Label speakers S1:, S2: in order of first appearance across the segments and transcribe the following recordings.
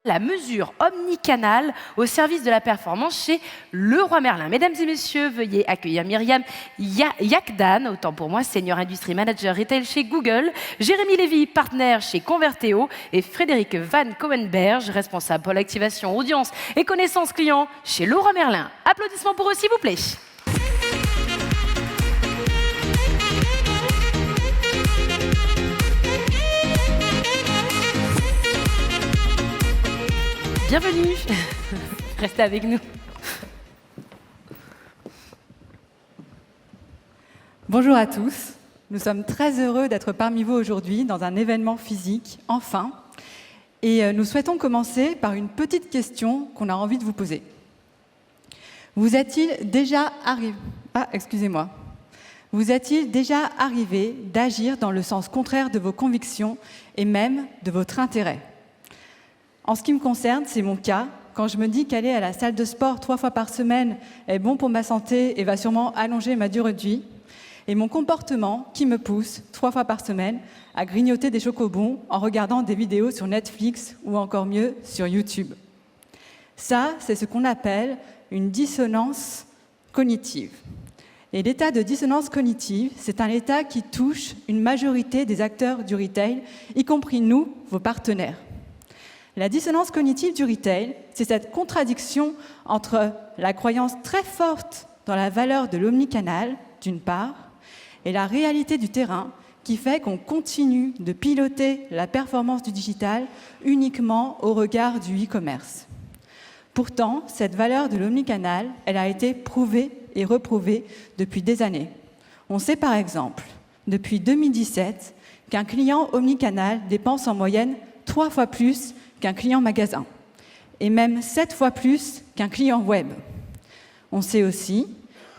S1: La mesure omnicanal au service de la performance chez Leroy Merlin. Mesdames et messieurs, veuillez accueillir Myriam Yakdan, autant pour moi, Senior Industry Manager Retail chez Google, Jérémy Lévy, partenaire chez Converteo, et Frédéric Van Coenberg, responsable pour l'activation audience et connaissance client chez Leroy Merlin. Applaudissements pour eux, s'il vous plaît. Bienvenue. Restez avec nous.
S2: Bonjour à tous. Nous sommes très heureux d'être parmi vous aujourd'hui dans un événement physique, enfin. Et nous souhaitons commencer par une petite question qu'on a envie de vous poser. Vous est-il déjà arrivé... Vous est-il déjà arrivé d'agir dans le sens contraire de vos convictions et même de votre intérêt ? En ce qui me concerne, c'est mon cas. Quand je me dis qu'aller à la salle de sport 3 fois par semaine est bon pour ma santé et va sûrement allonger ma durée de vie, et mon comportement qui me pousse 3 fois par semaine à grignoter des chocobons en regardant des vidéos sur Netflix ou encore mieux sur YouTube. Ça, c'est ce qu'on appelle une dissonance cognitive. Et l'état de dissonance cognitive, c'est un état qui touche une majorité des acteurs du retail, y compris nous, vos partenaires. La dissonance cognitive du retail, c'est cette contradiction entre la croyance très forte dans la valeur de l'omnicanal, d'une part, et la réalité du terrain qui fait qu'on continue de piloter la performance du digital uniquement au regard du e-commerce. Pourtant, cette valeur de l'omnicanal, elle a été prouvée et reprouvée depuis des années. On sait par exemple, depuis 2017, qu'un client omnicanal dépense en moyenne 3 fois plus qu'un client magasin, et même 7 fois plus qu'un client web. On sait aussi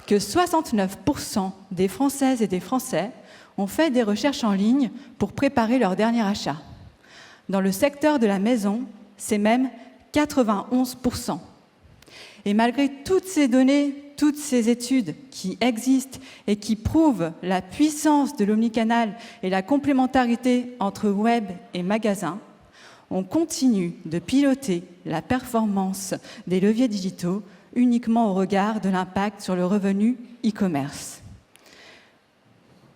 S2: que 69% des Françaises et des Français ont fait des recherches en ligne pour préparer leur dernier achat. Dans le secteur de la maison, c'est même 91%. Et malgré toutes ces données, toutes ces études qui existent et qui prouvent la puissance de l'omnicanal et la complémentarité entre web et magasin, on continue de piloter la performance des leviers digitaux uniquement au regard de l'impact sur le revenu e-commerce.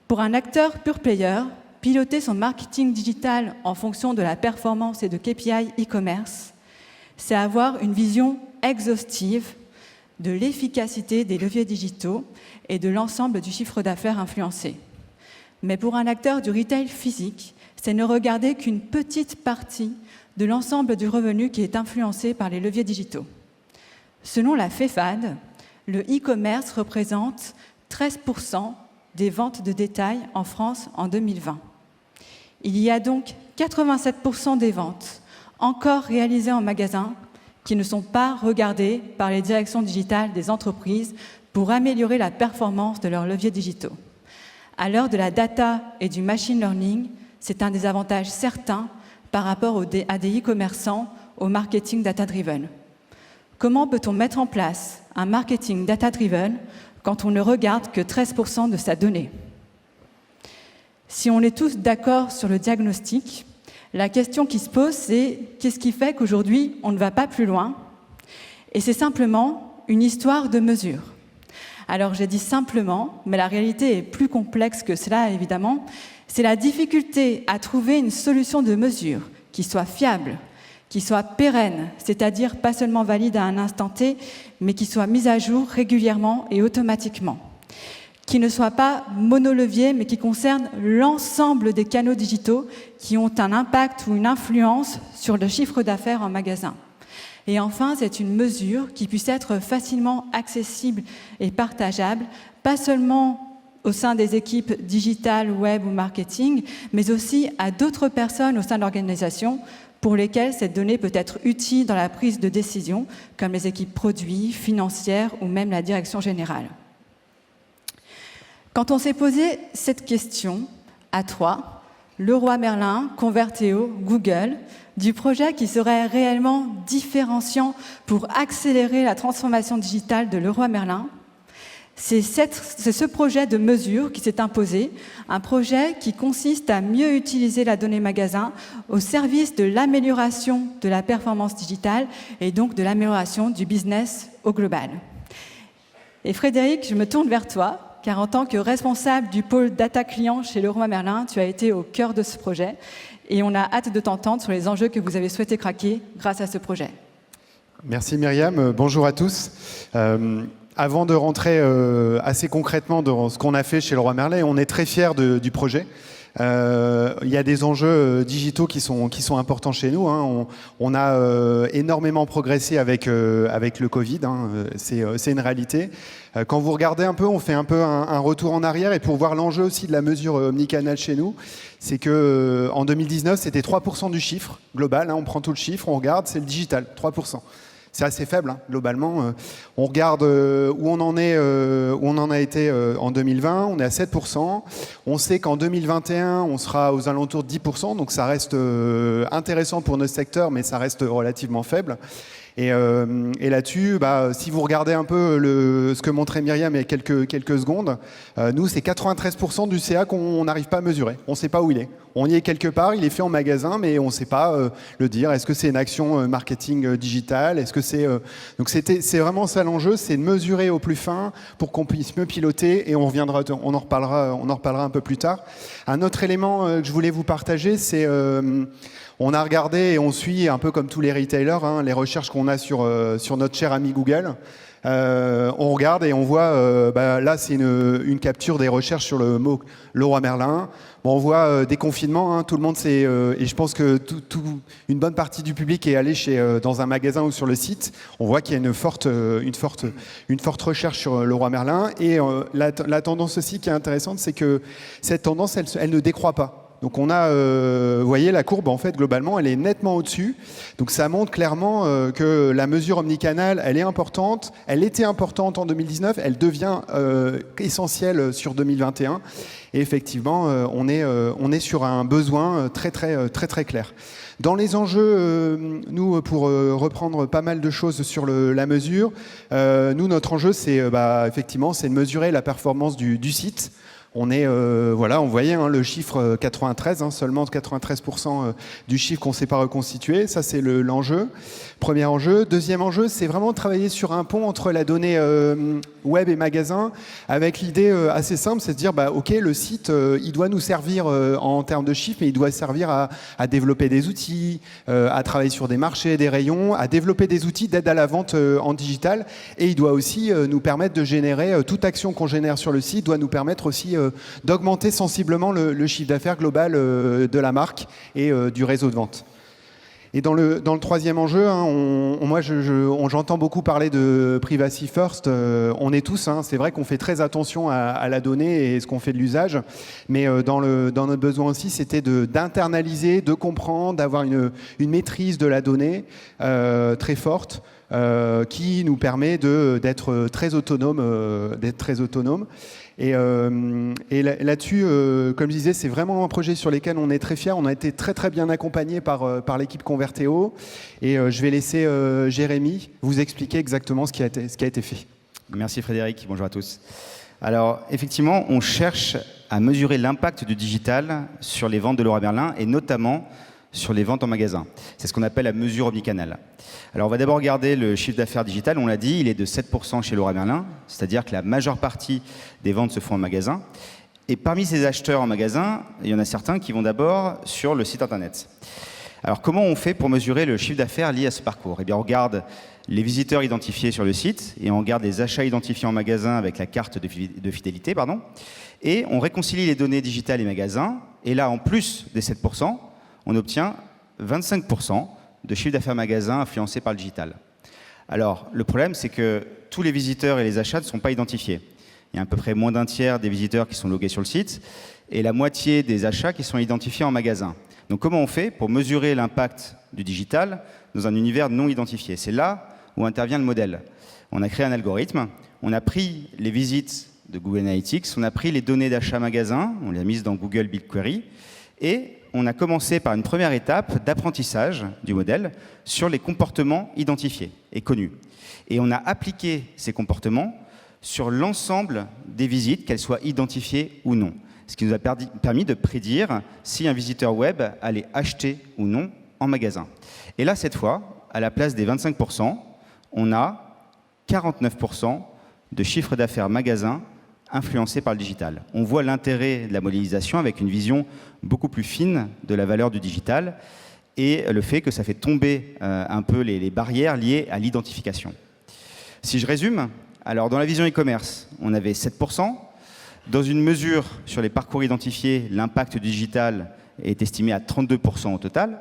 S2: Pour un acteur pure player, piloter son marketing digital en fonction de la performance et de KPI e-commerce, c'est avoir une vision exhaustive de l'efficacité des leviers digitaux et de l'ensemble du chiffre d'affaires influencé. Mais pour un acteur du retail physique, c'est ne regarder qu'une petite partie de l'ensemble du revenu qui est influencé par les leviers digitaux. Selon la FEFAD, le e-commerce représente 13% des ventes de détail en France en 2020. Il y a donc 87% des ventes encore réalisées en magasin qui ne sont pas regardées par les directions digitales des entreprises pour améliorer la performance de leurs leviers digitaux. À l'heure de la data et du machine learning, c'est un des avantages certains par rapport à des e-commerçants au marketing data-driven. Comment peut-on mettre en place un marketing data-driven quand on ne regarde que 13% de sa donnée ? Si on est tous d'accord sur le diagnostic, la question qui se pose, c'est qu'est-ce qui fait qu'aujourd'hui, on ne va pas plus loin ? Et c'est simplement une histoire de mesure. Alors j'ai dit simplement, mais la réalité est plus complexe que cela, évidemment. C'est la difficulté à trouver une solution de mesure qui soit fiable, qui soit pérenne, c'est-à-dire pas seulement valide à un instant T, mais qui soit mise à jour régulièrement et automatiquement, qui ne soit pas monolevier, mais qui concerne l'ensemble des canaux digitaux qui ont un impact ou une influence sur le chiffre d'affaires en magasin. Et enfin, c'est une mesure qui puisse être facilement accessible et partageable, pas seulement au sein des équipes digitales, web ou marketing, mais aussi à d'autres personnes au sein de l'organisation pour lesquelles cette donnée peut être utile dans la prise de décision, comme les équipes produits, financières ou même la direction générale. Quand on s'est posé cette question à 3, Leroy Merlin, Converteo, Google, du projet qui serait réellement différenciant pour accélérer la transformation digitale de Leroy Merlin, C'est ce projet de mesure qui s'est imposé, un projet qui consiste à mieux utiliser la donnée magasin au service de l'amélioration de la performance digitale et donc de l'amélioration du business au global. Et Frédéric, je me tourne vers toi, car en tant que responsable du pôle data client chez Leroy Merlin, tu as été au cœur de ce projet et on a hâte de t'entendre sur les enjeux que vous avez souhaité craquer grâce à ce projet.
S3: Merci Myriam, bonjour à tous. Avant de rentrer assez concrètement dans ce qu'on a fait chez Leroy Merlin, on est très fiers du projet. Il y a des enjeux digitaux qui sont importants chez nous. On a énormément progressé avec le Covid, c'est une réalité. Quand vous regardez un peu, on fait un peu un retour en arrière, et pour voir l'enjeu aussi de la mesure omnicanal chez nous, c'est que en 2019, c'était 3% du chiffre global. On prend tout le chiffre, on regarde, c'est le digital, 3%. C'est assez faible, globalement. On regarde où on en a été en 2020, on est à 7%. On sait qu'en 2021, on sera aux alentours de 10%, donc ça reste intéressant pour notre secteur, mais ça reste relativement faible. Et là-dessus, si vous regardez un peu ce que montrait Myriam il y a quelques secondes, nous, c'est 93% du CA qu'on n'arrive pas à mesurer. On ne sait pas où il est. On y est quelque part, il est fait en magasin, mais on ne sait pas le dire. Est-ce que c'est une action marketing digitale? Est-ce que c'est donc c'est vraiment ça l'enjeu, c'est de mesurer au plus fin pour qu'on puisse mieux piloter, et on en reparlera un peu plus tard. Un autre élément que je voulais vous partager, c'est on a regardé et on suit un peu comme tous les retailers les recherches qu'on a sur notre cher ami Google. On regarde et on voit, là c'est une capture des recherches sur le mot Leroy Merlin. On voit déconfinement, tout le monde sait, et je pense que une bonne partie du public est allé dans un magasin ou sur le site. On voit qu'il y a une forte recherche sur Leroy Merlin, et la tendance aussi qui est intéressante, c'est que cette tendance, elle ne décroît pas. Donc on a, vous voyez, la courbe, en fait, globalement, elle est nettement au-dessus. Donc ça montre clairement que la mesure omnicanal, elle est importante. Elle était importante en 2019, elle devient essentielle sur 2021. Et effectivement, on est sur un besoin très clair. Dans les enjeux, nous, pour reprendre pas mal de choses sur la mesure, notre enjeu, c'est effectivement, c'est de mesurer la performance du site. On est, on voyait le chiffre 93, seulement 93% du chiffre qu'on ne sait pas reconstituer. Ça, c'est l'enjeu. Premier enjeu. Deuxième enjeu, c'est vraiment de travailler sur un pont entre la donnée web et magasin, avec l'idée assez simple, c'est de dire, OK, le site, il doit nous servir en termes de chiffres, mais il doit servir à développer des outils, à travailler sur des marchés, des rayons, à développer des outils d'aide à la vente en digital. Et il doit aussi nous permettre de générer, toute action qu'on génère sur le site doit nous permettre aussi d'augmenter sensiblement le chiffre d'affaires global de la marque et du réseau de vente. Et dans le troisième enjeu, moi j'entends beaucoup parler de privacy first. On est tous, c'est vrai qu'on fait très attention à la donnée et ce qu'on fait de l'usage, mais dans notre besoin aussi, c'était d'internaliser, de comprendre, d'avoir une maîtrise de la donnée très forte, qui nous permet d'être très autonome, Et là-dessus, comme je disais, c'est vraiment un projet sur lequel on est très fiers. On a été très bien accompagnés par l'équipe Convertéo. Et je vais laisser Jérémy vous expliquer exactement ce qui a été fait.
S4: Merci Frédéric, bonjour à tous. Alors effectivement, on cherche à mesurer l'impact du digital sur les ventes de Leroy Merlin, et notamment sur les ventes en magasin. C'est ce qu'on appelle la mesure omnicanal. Alors on va d'abord regarder le chiffre d'affaires digital. On l'a dit, il est de 7% chez Leroy Merlin, c'est-à-dire que la majeure partie des ventes se font en magasin. Et parmi ces acheteurs en magasin, il y en a certains qui vont d'abord sur le site internet. Alors comment on fait pour mesurer le chiffre d'affaires lié à ce parcours? Eh bien on regarde les visiteurs identifiés sur le site, et on regarde les achats identifiés en magasin avec la carte de fidélité, et on réconcilie les données digitales et magasins, et là en plus des 7%, on obtient 25% de chiffre d'affaires magasin influencé par le digital. Alors, le problème, c'est que tous les visiteurs et les achats ne sont pas identifiés. Il y a à peu près moins d'un tiers des visiteurs qui sont logués sur le site et la moitié des achats qui sont identifiés en magasin. Donc, comment on fait pour mesurer l'impact du digital dans un univers non identifié? C'est là où intervient le modèle. On a créé un algorithme, on a pris les visites de Google Analytics, on a pris les données d'achat magasin, on les a mises dans Google BigQuery, et on a commencé par une première étape d'apprentissage du modèle sur les comportements identifiés et connus. Et on a appliqué ces comportements sur l'ensemble des visites, qu'elles soient identifiées ou non. Ce qui nous a permis de prédire si un visiteur web allait acheter ou non en magasin. Et là, cette fois, à la place des 25%, on a 49% de chiffre d'affaires magasin influencé par le digital. On voit l'intérêt de la modélisation avec une vision beaucoup plus fine de la valeur du digital et le fait que ça fait tomber un peu les barrières liées à l'identification. Si je résume, alors dans la vision e-commerce, on avait 7%. Dans une mesure sur les parcours identifiés, l'impact digital est estimé à 32% au total.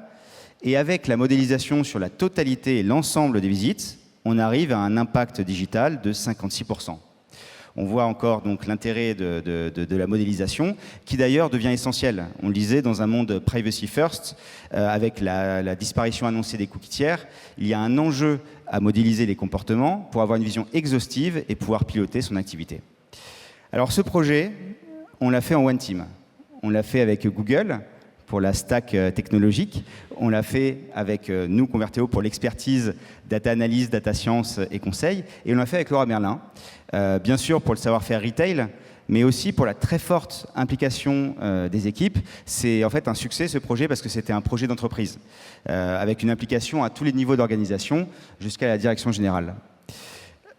S4: Et avec la modélisation sur la totalité et l'ensemble des visites, on arrive à un impact digital de 56%. On voit encore donc l'intérêt de la modélisation, qui d'ailleurs devient essentiel. On le disait, dans un monde privacy first, avec la disparition annoncée des cookies tiers, il y a un enjeu à modéliser les comportements pour avoir une vision exhaustive et pouvoir piloter son activité. Alors ce projet, on l'a fait en one team. On l'a fait avec Google pour la stack technologique. On l'a fait avec nous, Converteo, pour l'expertise data analyse, data science et conseil. Et on l'a fait avec Leroy Merlin, bien sûr pour le savoir-faire retail, mais aussi pour la très forte implication des équipes. C'est en fait un succès ce projet parce que c'était un projet d'entreprise, avec une implication à tous les niveaux d'organisation jusqu'à la direction générale.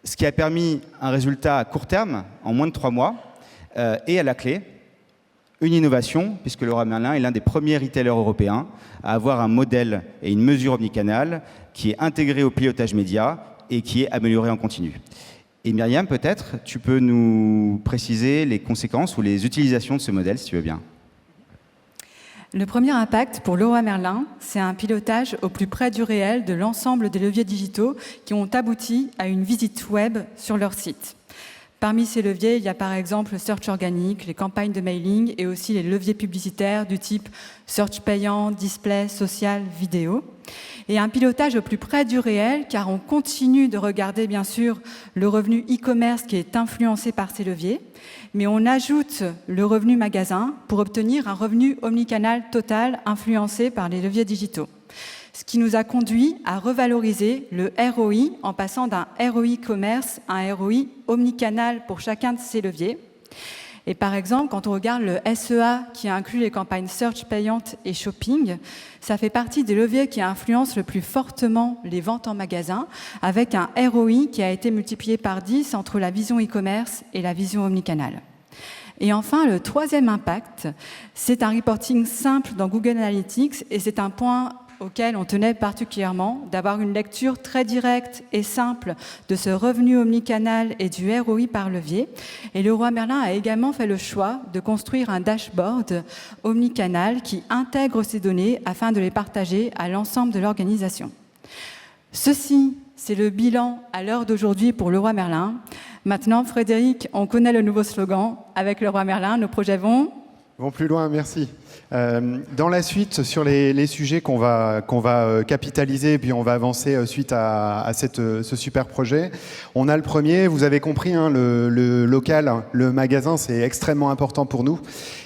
S4: Ce qui a permis un résultat à court terme, en moins de 3 mois, et à la clé, une innovation, puisque Leroy Merlin est l'un des premiers retailers européens à avoir un modèle et une mesure omnicanal qui est intégré au pilotage média et qui est amélioré en continu. Et Myriam, peut-être, tu peux nous préciser les conséquences ou les utilisations de ce modèle, si tu veux bien.
S2: Le premier impact pour Leroy Merlin, c'est un pilotage au plus près du réel de l'ensemble des leviers digitaux qui ont abouti à une visite web sur leur site. Parmi ces leviers, il y a par exemple le search organique, les campagnes de mailing et aussi les leviers publicitaires du type search payant, display, social, vidéo. Et un pilotage au plus près du réel, car on continue de regarder bien sûr le revenu e-commerce qui est influencé par ces leviers, mais on ajoute le revenu magasin pour obtenir un revenu omnicanal total influencé par les leviers digitaux. Ce qui nous a conduit à revaloriser le ROI en passant d'un ROI commerce à un ROI omnicanal pour chacun de ces leviers. Et par exemple, quand on regarde le SEA qui inclut les campagnes search payantes et shopping, ça fait partie des leviers qui influencent le plus fortement les ventes en magasin, avec un ROI qui a été multiplié par 10 entre la vision e-commerce et la vision omnicanal. Et enfin, le troisième impact, c'est un reporting simple dans Google Analytics, et c'est un point auquel on tenait particulièrement, d'avoir une lecture très directe et simple de ce revenu omnicanal et du ROI par levier. Et Leroy Merlin a également fait le choix de construire un dashboard omnicanal qui intègre ces données afin de les partager à l'ensemble de l'organisation. Ceci, c'est le bilan à l'heure d'aujourd'hui pour Leroy Merlin. Maintenant, Frédéric, on connaît le nouveau slogan. Avec Leroy Merlin, nos projets vont
S3: plus loin, merci. Dans la suite, sur les sujets qu'on va capitaliser, puis on va avancer suite à ce super projet, on a le premier, vous avez compris, hein, le local, le magasin, c'est extrêmement important pour nous.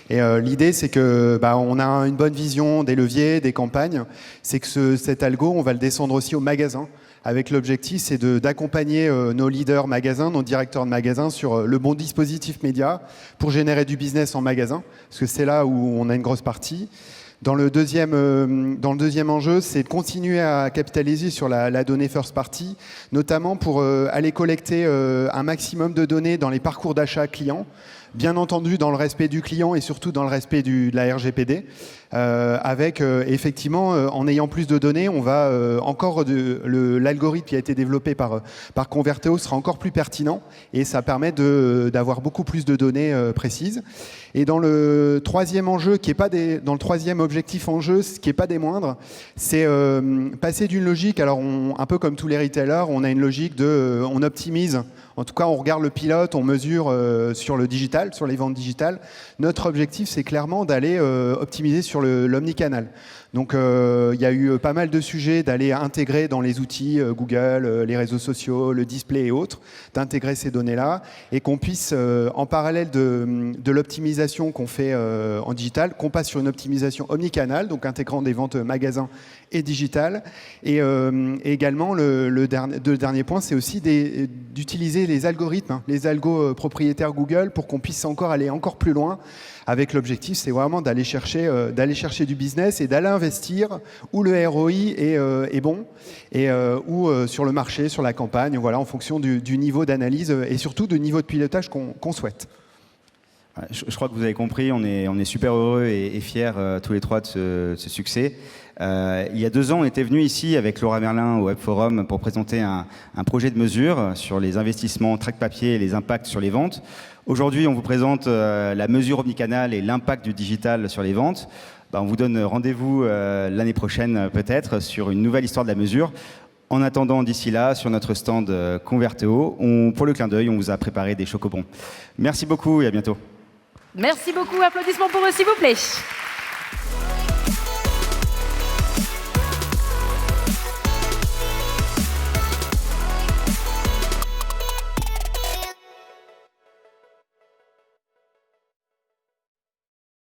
S3: Et l'idée, c'est que on a une bonne vision des leviers, des campagnes. C'est que cet algo, on va le descendre aussi au magasin. Avec l'objectif, c'est d'accompagner nos leaders magasins, nos directeurs de magasins sur le bon dispositif média pour générer du business en magasin, parce que c'est là où on a une grosse partie. Dans le deuxième enjeu, c'est de continuer à capitaliser sur la donnée first party, notamment pour aller collecter un maximum de données dans les parcours d'achat clients, bien entendu dans le respect du client et surtout dans le respect de la RGPD. Avec effectivement, en ayant plus de données, on va encore l'algorithme qui a été développé par Converteo sera encore plus pertinent et ça permet d'avoir beaucoup plus de données précises. Et dans le troisième enjeu, dans le troisième objectif enjeu, ce qui n'est pas des moindres, c'est passer d'une logique. Alors, un peu comme tous les retailers, on a une logique on optimise. En tout cas, on regarde le pilote, on mesure sur le digital, sur les ventes digitales. Notre objectif, c'est clairement d'aller optimiser sur l'omnicanal. Donc il y a eu pas mal de sujets d'aller intégrer dans les outils Google, les réseaux sociaux, le display et autres, d'intégrer ces données-là et qu'on puisse, en parallèle de l'optimisation qu'on fait en digital, qu'on passe sur une optimisation omnicanal, donc intégrant des ventes magasins et digital. Et également, le dernier point, c'est aussi d'utiliser les algorithmes, hein, les algos propriétaires Google pour qu'on puisse aller encore plus loin. Avec l'objectif, c'est vraiment d'aller chercher du business et d'aller investir où le ROI est bon et où sur le marché, sur la campagne, voilà, en fonction du niveau d'analyse et surtout du niveau de pilotage qu'on souhaite.
S4: Je crois que vous avez compris, on est super heureux et fiers tous les trois de ce succès. Il y a 2 ans, on était venu ici avec Laura Merlin au Web Forum pour présenter un projet de mesure sur les investissements track papier et les impacts sur les ventes. Aujourd'hui, on vous présente la mesure omnicanal et l'impact du digital sur les ventes. On vous donne rendez-vous l'année prochaine peut-être sur une nouvelle histoire de la mesure. En attendant, d'ici là, sur notre stand Converteo, pour le clin d'œil, on vous a préparé des chocobons. Merci beaucoup et à bientôt.
S1: Merci beaucoup. Applaudissements pour eux, s'il vous plaît.